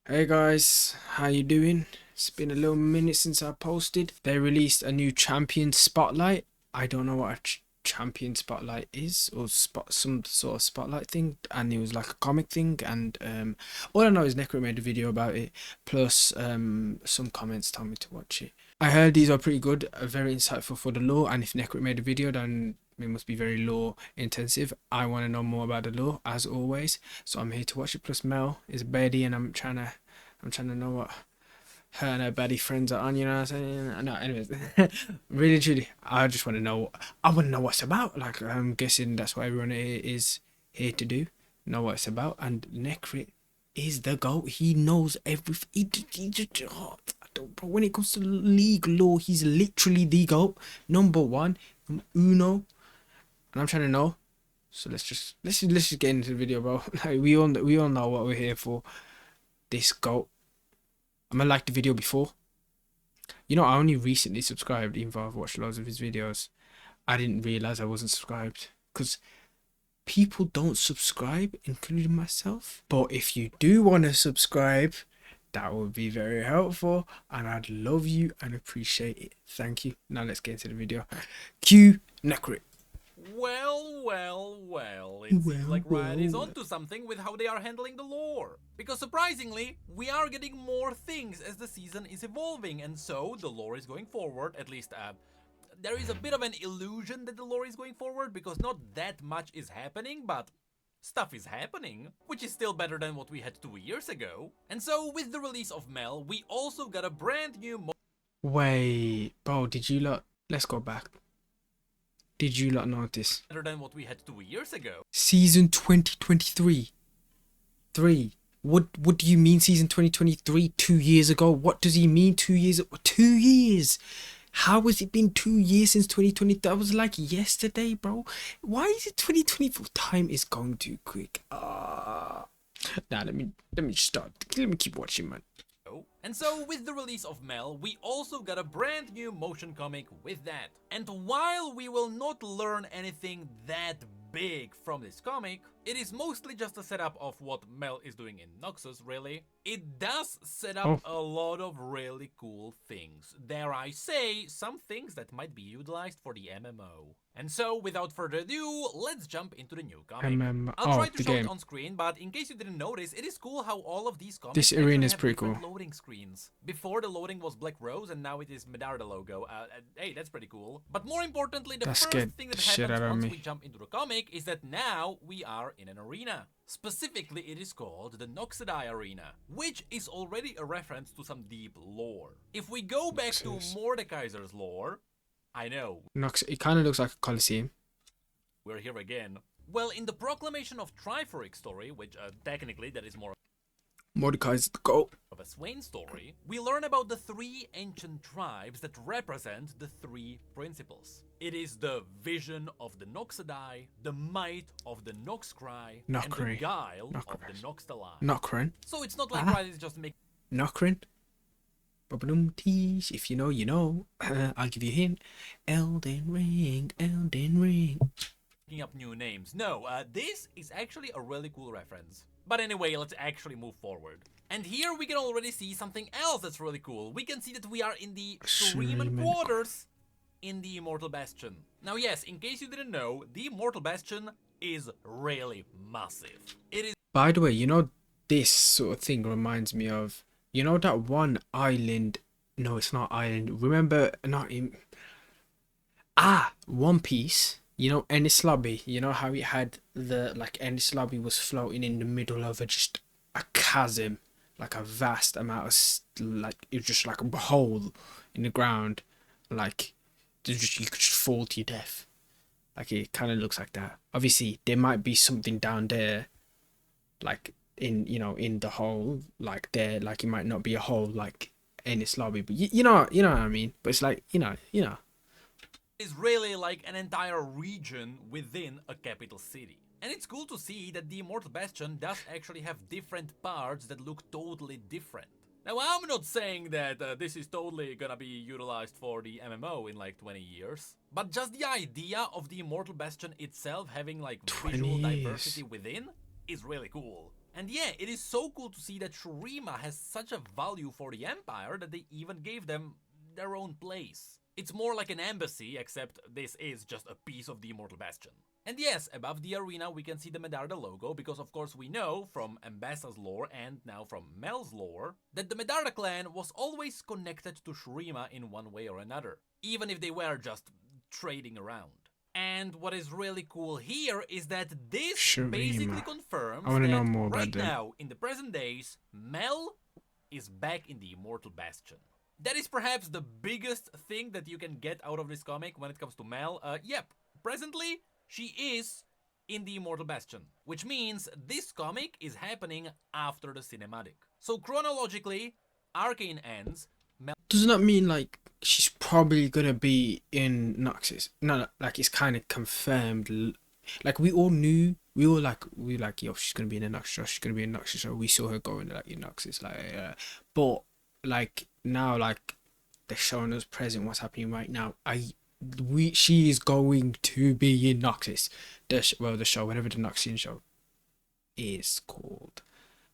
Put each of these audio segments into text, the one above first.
Hey guys, how you doing? It's been a little minute since I posted. They released a new champion spotlight. I don't know what a champion spotlight is, or some sort of spotlight thing, and it was like a comic thing. And all I know is Necro made a video about it. Plus, some comments told me to watch it. I heard these are pretty good, very insightful for the lore. And if Necro made a video, then it must be very lore intensive. I want to know more about the lore as always, so I'm here to watch it. Plus Mel is a baddie, and I'm trying to know what her and her baddie friends are on. You know what I'm saying? No, anyways, really, truly, I just want to know. I want to know what it's about. Like, I'm guessing that's what everyone is here to do. Know what it's about. And Necrit is the GOAT. He knows everything. He just, oh, I don't, bro, when it comes to league lore, he's literally the GOAT, number one, uno. And I'm trying to know. So let's just get into the video, bro. Like, we all know what we're here for. This GOAT. I'm gonna like the video before. You know, I only recently subscribed, even though I've watched loads of his videos. I didn't realize I wasn't subscribed because people don't subscribe, including myself. But if you do want to subscribe, that would be very helpful, and I'd love you and appreciate it. Thank you. Now let's get into the video. Cue Necrit. Well, it seems like Riot is onto something with how they are handling the lore. Because surprisingly, we are getting more things as the season is evolving, and so the lore is going forward, at least there is a bit of an illusion that the lore is going forward because not that much is happening, but stuff is happening, which is still better than what we had 2 years ago. And so with the release of MEL, we also got a brand new Wait, bro, did you lot? Let's go back. Did you lot notice? better than what we had 2 years ago. Season 2023. 3. What do you mean season 2023? 2 years ago? What does he mean 2 years? 2 years? How has it been 2 years since 2020? That was like yesterday, bro. Why is it 2024? Time is going too quick. Nah, let me start. Let me keep watching, man. And so with the release of MEL, we also got a brand new motion comic with that. And while we will not learn anything that big from this comic, it is mostly just a setup of what MEL is doing in Noxus, really. It does set up a lot of really cool things. Dare I say, some things that might be utilized for the MMO. And so, without further ado, let's jump into the new comic. I'll try to show it on screen, but in case you didn't notice, it is cool how all of these comics This arena is have pretty different cool. loading screens. Before the loading was Black Rose, and now it is Medarda logo. Hey, that's pretty cool. But more importantly, the first thing that happens once we jump into the comic is that now we are in an arena. Specifically, it is called the Noxidai Arena, which is already a reference to some deep lore. If we go back to Mordekaiser's lore, I know. It kind of looks like a Colosseum. We're here again. Well, in the Proclamation of Triforix story, which technically that is more Mordekaiser's the GOAT. of a Swain story, we learn about the 3 ancient tribes that represent the 3 principles. It is the vision of the Noxidai, the might of the Noxcry, and the guile of the Noxtalai. Nokrin. So it's not like Riot is just making Nokrin. Tease. If you know, you know. I'll give you a hint. Elden Ring. up new names. No, this is actually a really cool reference. But anyway, let's actually move forward. And here we can already see something else that's really cool. We can see that we are in the Shuriman quarters in the Immortal Bastion. Now yes, in case you didn't know, the Immortal Bastion is really massive. It is. By the way, you know, this sort of thing reminds me of, you know, that one island. No, it's not island. Remember, not in. One Piece. You know, Ennis Lobby. You know how it had the, like, Ennis Lobby was floating in the middle of just a chasm, like a vast amount of, like, it was just like a hole in the ground, like, you could just fall to your death. Like, it kind of looks like that. Obviously, there might be something down there, like, in, you know, in the hole, like there, like it might not be a hole like Ennis Lobby, but you know what I mean. But it's like, you know. Is really like an entire region within a capital city. And it's cool to see that the Immortal Bastion does actually have different parts that look totally different. Now, I'm not saying that this is totally gonna be utilized for the MMO in like 20 years, but just the idea of the Immortal Bastion itself having like visual diversity within is really cool. And yeah, it is so cool to see that Shurima has such a value for the Empire that they even gave them their own place. It's more like an embassy, except this is just a piece of the Immortal Bastion. And yes, above the arena we can see the Medarda logo, because of course we know from Ambassa's lore and now from MEL's lore that the Medarda clan was always connected to Shurima in one way or another, even if they were just trading around. And what is really cool here is that this Shurima. basically confirms I want to know that more about right them. now, in the present days, MEL is back in the Immortal Bastion. That is perhaps the biggest thing that you can get out of this comic when it comes to MEL. Yep, presently, she is in the Immortal Bastion, which means this comic is happening after the cinematic. So chronologically, Arcane ends. Doesn't that mean like she's probably gonna be in Noxus? No, like it's kind of confirmed. Like we all knew, we were like, yo, she's gonna be in a Noxus. She's gonna be in Noxus. So we saw her going like in Noxus, but like now, like they're showing us present what's happening right now. She is going to be in Noxus. The show, whatever the Noxian show is called.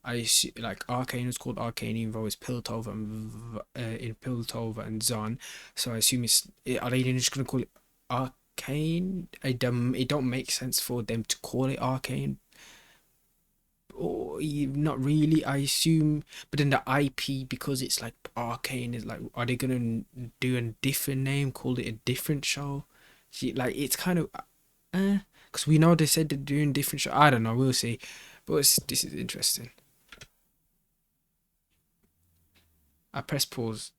I see, like Arcane is called Arcane, even though it's Piltover and in Piltover and Zon. So I assume are they just gonna call it Arcane? It don't make sense for them to call it Arcane, or not really. I assume, but then the IP, because it's like Arcane, is like, are they gonna do a different name, call it a different show? See, like it's kind of, because we know they said they're doing different show. I don't know. We'll see, but this is interesting. I press pause.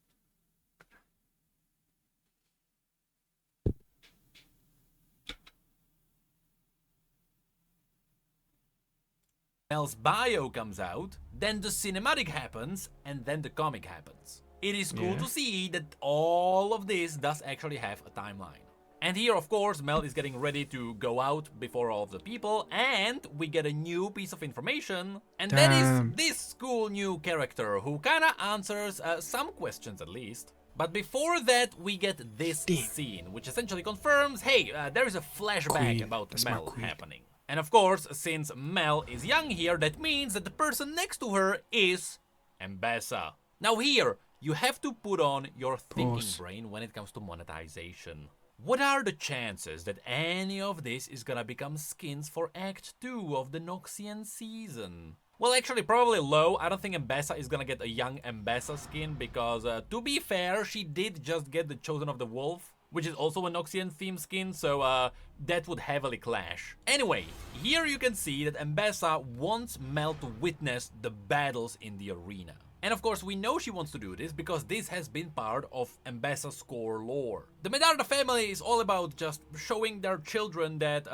MEL's bio comes out, then the cinematic happens, and then the comic happens. It is cool to see that all of this does actually have a timeline. And here, of course, MEL is getting ready to go out before all of the people, and we get a new piece of information, and that is this cool new character who kinda answers some questions at least. But before that, we get this scene, which essentially confirms, hey, there is a flashback about MEL happening. And of course, since MEL is young here, that means that the person next to her is Ambassa. Now here, you have to put on your thinking brain when it comes to monetization. What are the chances that any of this is gonna become skins for Act 2 of the Noxian season? Well, actually, probably low. I don't think Ambassa is gonna get a young Ambassa skin because, to be fair, she did just get the Chosen of the Wolf, which is also a Noxian theme skin, so that would heavily clash. Anyway, here you can see that Ambassa wants MEL to witness the battles in the arena. And of course, we know she wants to do this because this has been part of Ambassa's core lore. The Medarda family is all about just showing their children that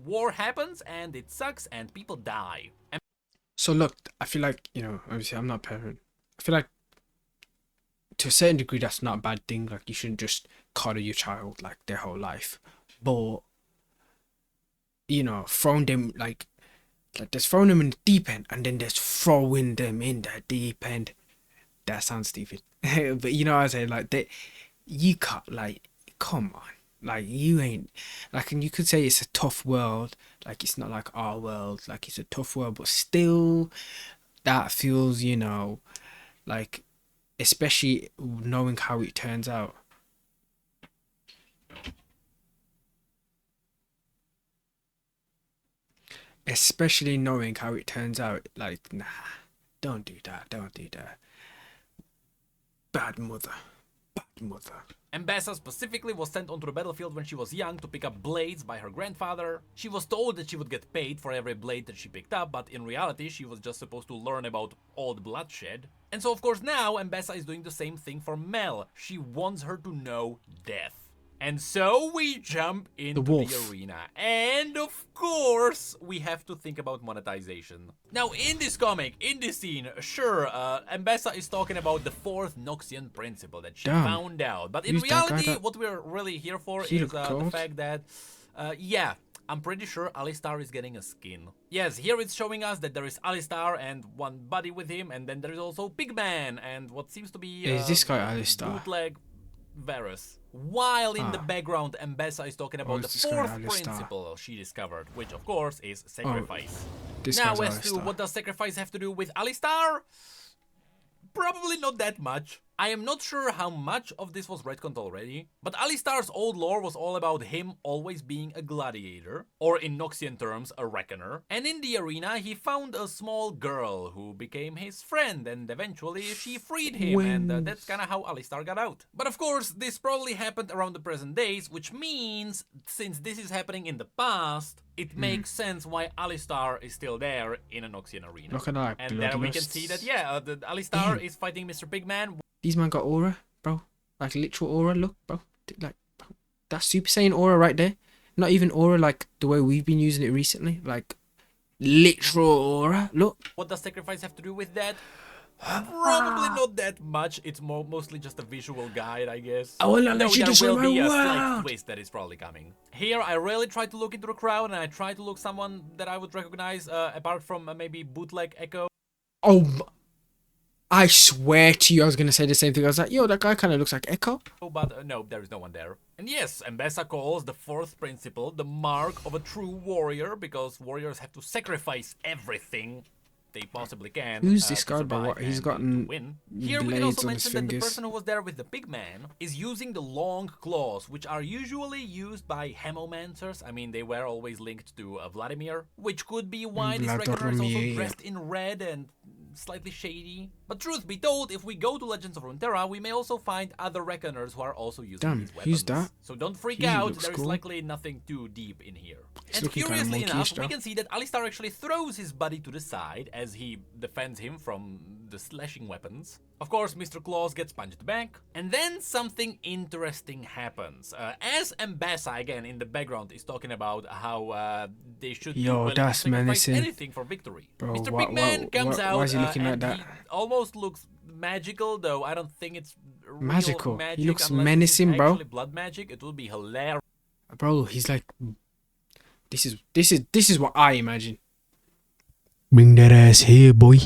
war happens and it sucks and people die. So look, I feel like, obviously I'm not a parent. I feel like to a certain degree that's not a bad thing. Like you shouldn't just coddle your child like their whole life. But, throwing them like there's throwing them in the deep end and then there's throwing them in the deep end. That sounds stupid. But you know what I'm saying? Like you can't, like, come on. Like you ain't, like, and you could say it's a tough world. Like it's not like our world. Like it's a tough world, but still that feels, like, especially knowing how it turns out. Especially knowing how it turns out, like, nah, don't do that. Bad mother. Ambassa specifically was sent onto the battlefield when she was young to pick up blades by her grandfather. She was told that she would get paid for every blade that she picked up, but in reality she was just supposed to learn about old bloodshed. And so of course now Ambassa is doing the same thing for MEL. She wants her to know death. And so we jump into the arena. And of course, we have to think about monetization. Now, in this comic, in this scene, sure, Ambassa is talking about the fourth Noxian principle that she found out. But in reality, what we're really here for is the fact that, yeah, I'm pretty sure Alistar is getting a skin. Yes, here it's showing us that there is Alistar and one buddy with him, and then there is also Pigman and what seems to be is this guy Alistar? Bootleg. Varus. While in the background, Mbessa is talking about the it's this guy, fourth Alistar. principle she discovered, which of course is sacrifice. This Now, guy's as to Alistar. what does sacrifice have to do with Alistar? Probably not that much. I am not sure how much of this was retconned already, but Alistar's old lore was all about him always being a gladiator, or in Noxian terms, a reckoner. And in the arena, he found a small girl who became his friend, and eventually she freed him, and that's kinda how Alistar got out. But of course, this probably happened around the present days, which means, since this is happening in the past, it makes sense why Alistar is still there in a Noxian arena. Look at that. And there we can see that, yeah, the Alistar is fighting Mr. Pigman. These man got aura, bro. Like literal aura. Look, bro. Like, bro. That's Super Saiyan aura right there. Not even aura like the way we've been using it recently. Like, literal aura. Look. What does sacrifice have to do with that? Probably not that much. It's mostly just a visual guide, I guess. I will not Though let you there destroy will my be a slight world. twist that is probably coming. Here, I really try to look into the crowd, and I try to look someone that I would recognize, apart from maybe Bootleg Echo. Oh, I swear to you, I was gonna say the same thing. I was like, yo, that guy kind of looks like Echo. But no, there is no one there. And yes, Mbessa calls the fourth principle the mark of a true warrior, because warriors have to sacrifice everything they possibly can. Who's this to guy, bro? survive What, he's and got to win. Here we can blades also on his mention that the fingers. person who was there with the big man is using the long claws, which are usually used by hemomancers. I mean, they were always linked to Vladimir, which could be why this reckoner is also Vladimir. dressed in red and slightly shady. But truth be told, if we go to Legends of Runeterra, we may also find other reckoners who are also using Damn, these weapons. who's that? So don't freak He out, looks there is cool. likely nothing too deep in here. He's And looking kinda curiously enough, monkeyish, we though. can see that Alistar actually throws his buddy to the side as he defends him from the slashing weapons. Of course, Mr. Claus gets punched back, and then something interesting happens. As Mbessa, again, in the background, is talking about how they should be willing to that's sacrifice menacing. anything for victory. Bro, Mr. wha- Pigman wha- comes wha- out, why is he looking like and that? he almost looks magical, though I don't think it's real Magical. He magic. looks unless menacing, it's bro. actually blood magic. It would be hilarious. Bro, he's like, this is what I imagine. Bring that ass here, boy.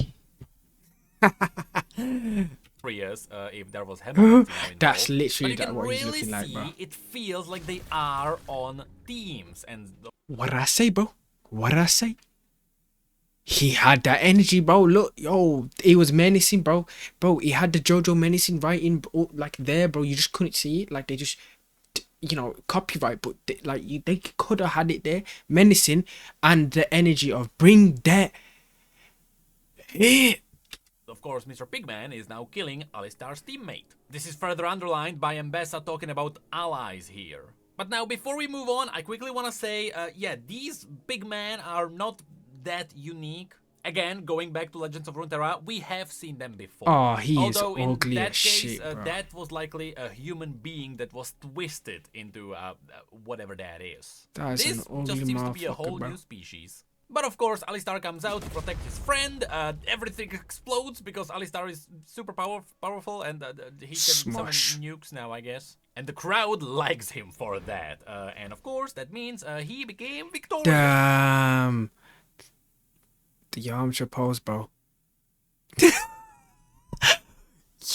If there was hemomancy That's involved. literally But you can what he's really looking like, see bro. it feels like they are on teams, and What did I say, bro? What did I say? He had that energy, bro. Look, yo, he was menacing, bro. Bro, he had the JoJo menacing right in, like there, bro. You just couldn't see it. Like they just, you know, copyright, but they could have had it there, menacing, and the energy of bring that. of course, Mr. Pigman is now killing Alistar's teammate. This is further underlined by Mbessa talking about allies here. But now, before we move on, I quickly want to say, yeah, these big men are not that unique. Again, going back to Legends of Runeterra, we have seen them before. Oh, he is Although in ugly that as case, shit, bro. that was likely a human being that was twisted into whatever that is. That is This an ugly just seems to be a motherfucker, whole bro. new species. But of course, Alistar comes out to protect his friend. Everything explodes because Alistar is super powerful, and he can summon Smash. nukes now, I guess. And the crowd likes him for that. And of course, that means he became victorious. Damn. The Yamcha pose, bro.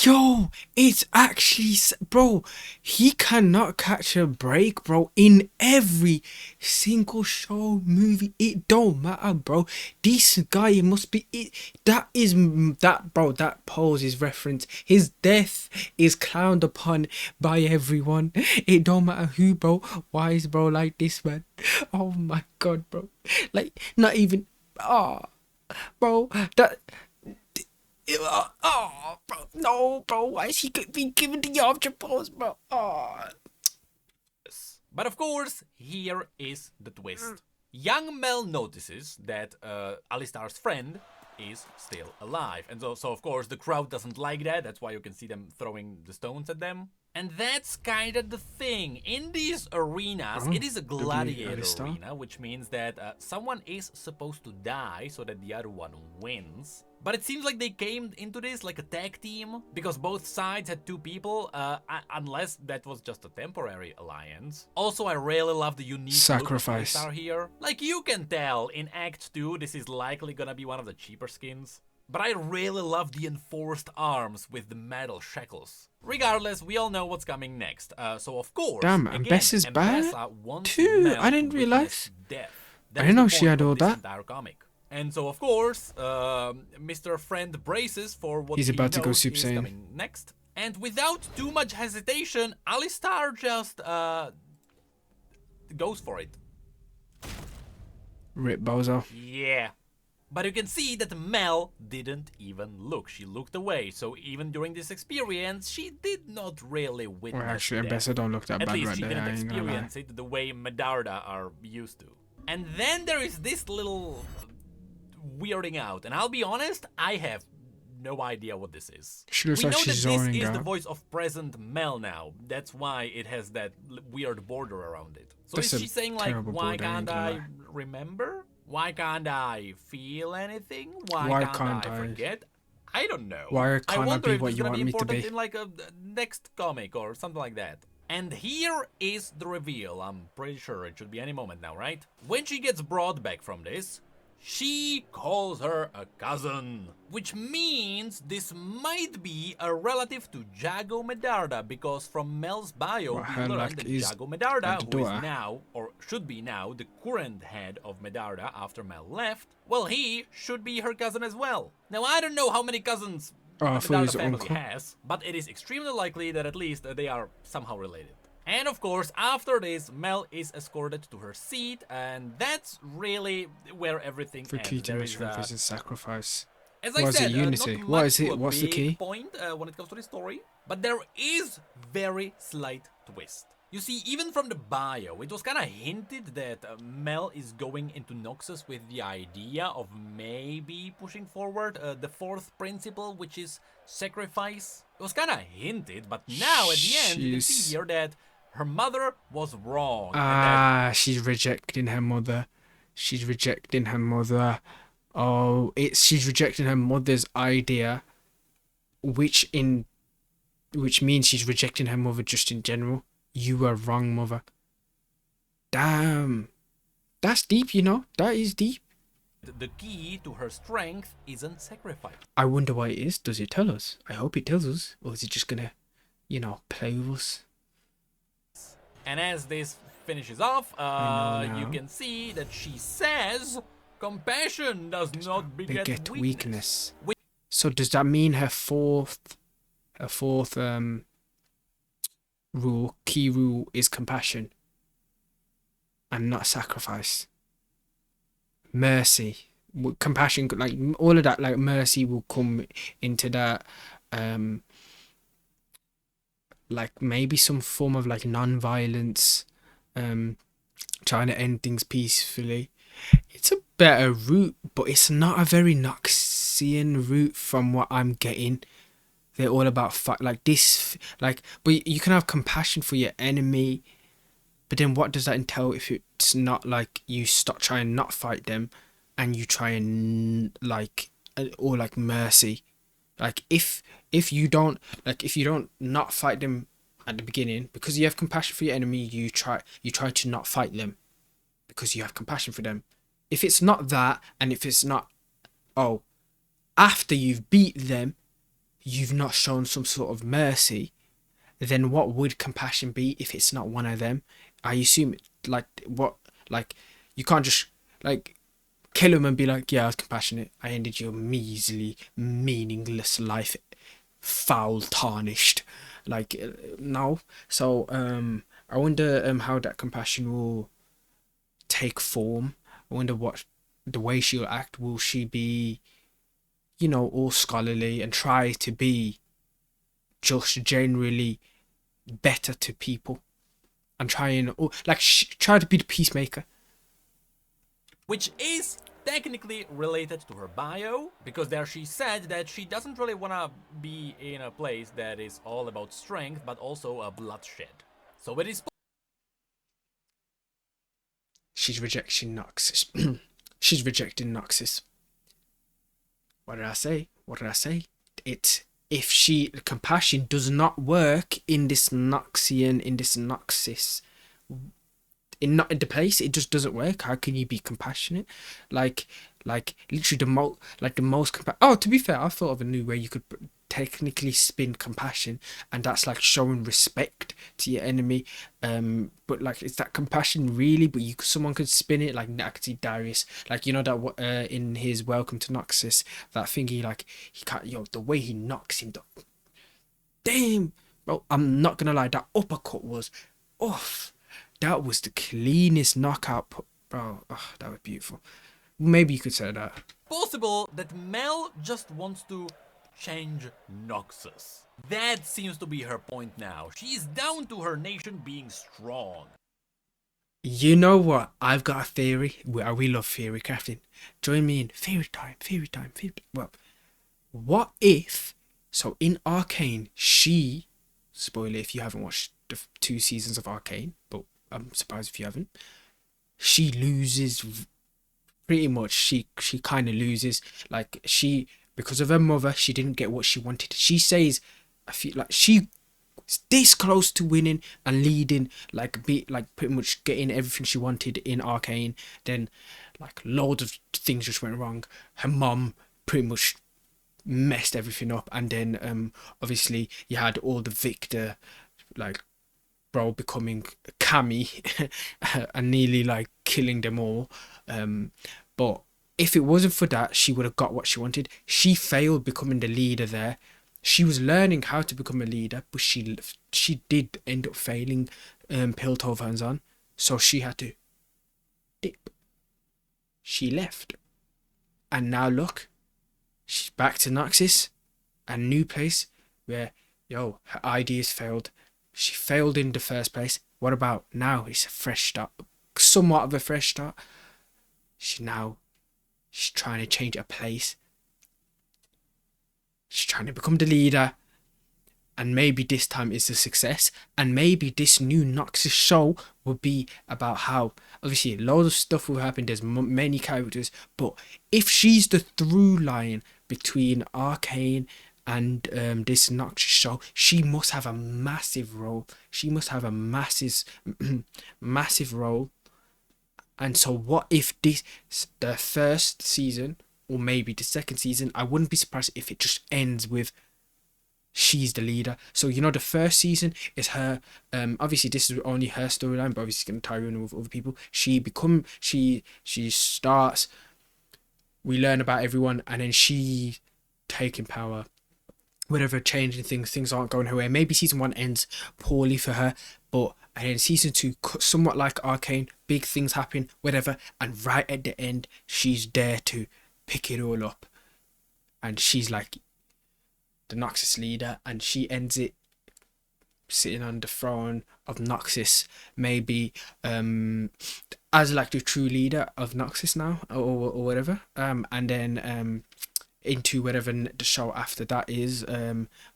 Yo, it's actually, bro, he cannot catch a break, bro, in every single show, movie. It don't matter, bro. This guy must be it. Bro, that pose is reference. His death is clowned upon by everyone. It don't matter who, bro. Why is bro like this, man? Oh my god, bro. Like, not even, bro, that. Oh, bro, no, bro. Why is he being given the Yamcha pose, bro? Oh. But of course, here is the twist. Young Mel notices that Alistar's friend is still alive. And so of course, the crowd doesn't like that. That's why you can see them throwing the stones at them. And that's kind of the thing. In these arenas, it is a gladiator arena, which means that someone is supposed to die so that the other one wins. But it seems like they came into this like a tag team, because both sides had two people, unless that was just a temporary alliance. Also, I really love the unique Sacrifice. look of Alistar here. Like you can tell, in Act 2, this is likely gonna be one of the cheaper skins. But I really love the enforced arms with the metal shackles. Regardless, we all know what's coming next. So of course, Damn, again, Ambessa's bad Ambessa wants too. I Mel to didn't witness realize. death. I That is didn't the know she point had all of this that. entire comic. And so of course, Mr. Friend braces for what He's he about to go knows Super is Saiyan. coming next. And without too much hesitation, Alistar just goes for it. Rip Bozo. Yeah. But you can see that Mel didn't even look. She looked away. So even during this experience, she did not really witness Well, actually, death. Ambessa don't look that At bad least right she there. didn't I ain't gonna lie. experience it the way Medarda are used to. And then there is this little weirding out. And I'll be honest, I have no idea what this is. She looks We like know that she's this zoning is the out. voice of present Mel now. That's why it has that weird border around it. So That's is a she saying like, terrible why border, I ain't can't gonna I lie. remember? Why can't I feel anything? Why Can't can't I I? forget? I don't know. Why can't I wonder be if what it's you gonna want be me to important be? in like a next comic or something like that. And here is the reveal. I'm pretty sure it should be any moment now, right? When she gets brought back from this, she calls her a cousin, which means this might be a relative to Jago Medarda, because from Mel's bio What we her learn luck that is Jago Medarda, at the who is door. now, or should be now, the current head of Medarda after Mel left, well, he should be her cousin as well. Now, I don't know how many cousins Oh, I the thought he Medarda was family uncle. has, but it is extremely likely that at least they are somehow related. And of course, after this, Mel is escorted to her seat, and that's really where everything For ends. key to There my is, strength is a sacrifice. as I What is it, said, Unity? not What much is to it? a What's the big key? point when it comes to the story, but there is very slight twist. You see, even from the bio, it was kind of hinted that Mel is going into Noxus with the idea of maybe pushing forward the fourth principle, which is sacrifice. It was kind of hinted, but now at the end, you can see She's- here that her mother was wrong. And that she's rejecting her mother. She's rejecting her mother. Oh, she's rejecting her mother's idea, which means she's rejecting her mother just in general. You were wrong, mother. Damn, that's deep. You know, that is deep. the key to her strength isn't sacrifice. I wonder why it is. Does it tell us? I hope it tells us, or is it just gonna, play with us? And as this finishes off, I know you now. can see that she says, compassion does not beget Beget weakness. weakness. So does that mean her fourth key rule is compassion and not sacrifice? Mercy, compassion, like all of that, like mercy will come into that. Like maybe some form of like non-violence, trying to end things peacefully. It's a better route, but it's not a very Noxian route from what I'm getting. They're all about like this, like, but you can have compassion for your enemy, but then what does that entail if it's not like you stop trying not fight them, and you try and like, or like mercy, like if you don't not fight them at the beginning because you have compassion for your enemy, you try to not fight them because you have compassion for them. If it's not that, and if it's not, after you've beat them, you've not shown some sort of mercy, then what would compassion be if it's not one of them? I assume you can't just like kill him and be like, yeah, I was compassionate, I ended your measly, meaningless life, foul, tarnished. Like, no. So I wonder how that compassion will take form. I wonder what the way she'll act. Will she be, all scholarly and try to be just generally better to people and try to be the peacemaker? Which is technically related to her bio, because there she said that she doesn't really want to be in a place that is all about strength, but also a bloodshed. So it is... She's rejecting Noxus. She's rejecting Noxus. What did I say? Compassion does not work in this Noxian, in this Noxus, in the place, it just doesn't work. How can you be compassionate? Like Like literally the most oh, to be fair, I thought of a new way you could technically spin compassion, and that's like showing respect to your enemy. But like, is that compassion really? But someone could spin it like, I could see Darius, like, you know that in his Welcome to Noxus, that thingy, like he can't, the way he knocks him, damn, bro. I'm not gonna lie, that uppercut was off. That was the cleanest knockout, bro. Oh, that was beautiful. Maybe you could say that. Possible that Mel just wants to change Noxus. That seems to be her point now. She is down to her nation being strong. You know what? I've got a theory. We love theory crafting. Join me in theory time, theory time, theory. Well, what if, so in Arcane, spoiler if you haven't watched the 2 seasons of Arcane, but I'm surprised if you haven't, she loses, pretty much, she kind of loses, like, because of her mother, she didn't get what she wanted. She says, I feel like she this close to winning and leading, like pretty much getting everything she wanted in Arcane. Then like loads of things just went wrong. Her mom pretty much messed everything up, and then obviously you had all the Victor, like, bro, becoming Cammy and nearly like killing them all. But if it wasn't for that, she would have got what she wanted. She failed becoming the leader there. She was learning how to become a leader, but she did end up failing Piltover's on, so she had to dip. She left, and now look, she's back to Noxus, a new place where, her ideas failed. She failed in the first place. What about now? It's a fresh start, somewhat of a fresh start. She's trying to change her place. She's trying to become the leader, and maybe this time is a success, and maybe this new Noxus show will be about how, obviously, loads of stuff will happen, there's many characters, but if she's the through line between Arcane and this Noxus show, she must have a massive role. She must have a massive massive role. And so what if the first season, or maybe the second season, I wouldn't be surprised if it just ends with she's the leader. So, the first season is her, obviously this is only her storyline, but obviously it's going to tie in with other people. She starts, we learn about everyone, and then she taking power, whatever, changing things aren't going her way. Maybe season 1 ends poorly for her, but and then season 2, somewhat like Arcane, big things happen, whatever, and right at the end, she's there to pick it all up, and she's like the Noxus leader, and she ends it sitting on the throne of Noxus, maybe as like the true leader of Noxus now, or whatever, and then into whatever the show after that is,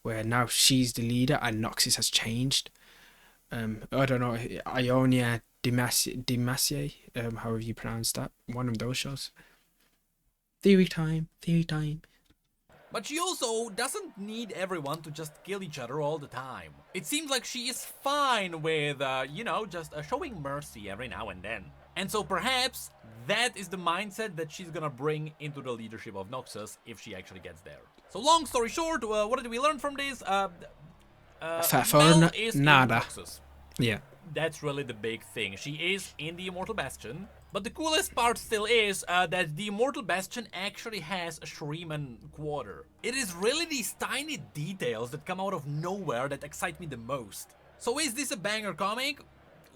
where now she's the leader and Noxus has changed. I don't know, Ionia Demacia, however you pronounce that, one of those shows. Theory time. But she also doesn't need everyone to just kill each other all the time. It seems like she is fine with, just showing mercy every now and then. And so perhaps that is the mindset that she's gonna bring into the leadership of Noxus if she actually gets there. So long story short, what did we learn from this? Mel is nada. in Noxus. Yeah. That's really the big thing. She is in the Immortal Bastion. But the coolest part still is that the Immortal Bastion actually has a Shuriman quarter. It is really these tiny details that come out of nowhere that excite me the most. So is this a banger comic?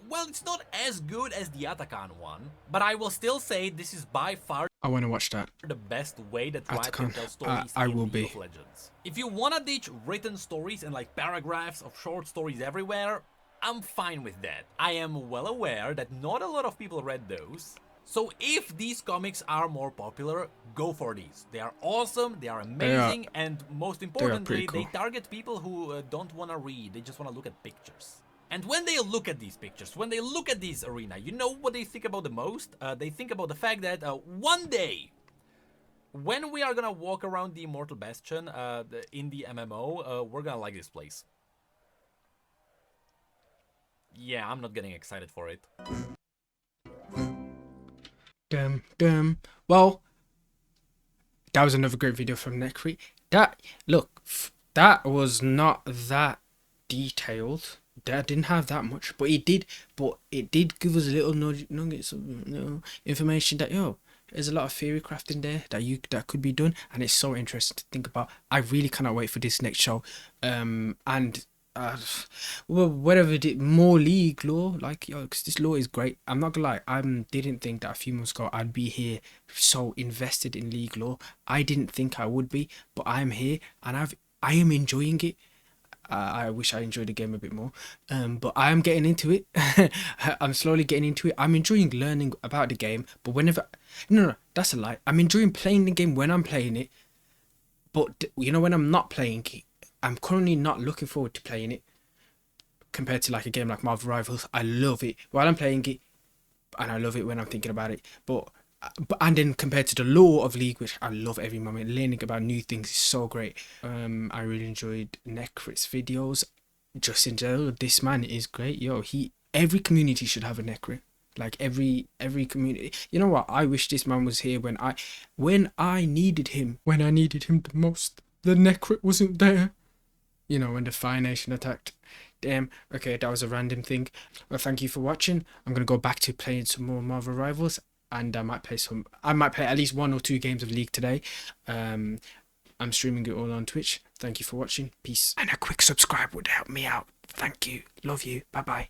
Well, it's not as good as the Atakan one, but I will still say this is by far I want to watch that. the best way that Riot can tell stories I in will League be. of Legends. If you wanna ditch written stories and like paragraphs of short stories everywhere, I'm fine with that. I am well aware that not a lot of people read those. So if these comics are more popular, go for these. They are awesome, they are amazing, and most importantly, cool. they target people who don't wanna read, they just wanna look at pictures. And when they look at these pictures, when they look at this arena, you know what they think about the most? They think about the fact that one day, when we are gonna walk around the Immortal Bastion in the MMO, we're gonna like this place. Yeah, I'm not getting excited for it. Well, That was another great video from Necri. That look, that was not that detailed. That didn't have that much, but it did. But it did give us a little nuggets of information that there's a lot of theory crafting there that could be done, and it's so interesting to think about. I really cannot wait for this next show. And well, whatever did more league lore, like because this lore is great. I'm not gonna lie, I didn't think that a few months ago I'd be here so invested in league lore. I didn't think I would be, but I'm here and I am enjoying it. I wish I enjoyed the game a bit more, but I am getting into it. I'm slowly getting into it. I'm enjoying learning about the game, but whenever no, that's a lie. I'm enjoying playing the game when I'm playing it, but when I'm not playing it, I'm currently not looking forward to playing it compared to like a game like Marvel Rivals. I love it while I'm playing it, and I love it when I'm thinking about it. But and then compared to the lore of League, which I love every moment, learning about new things is so great. I really enjoyed Necrit's videos. Just in general, this man is great. Every community should have a Necrit. Like every community. You know what? I wish this man was here when I needed him. When I needed him the most, the Necrit wasn't there. When the Fire Nation attacked. Damn. Okay, that was a random thing. Well, thank you for watching. I'm gonna go back to playing some more Marvel Rivals, and I might play at least 1 or 2 games of League today. I'm streaming it all on Twitch. Thank you for watching. Peace. And a quick subscribe would help me out. Thank you. Love you. Bye bye.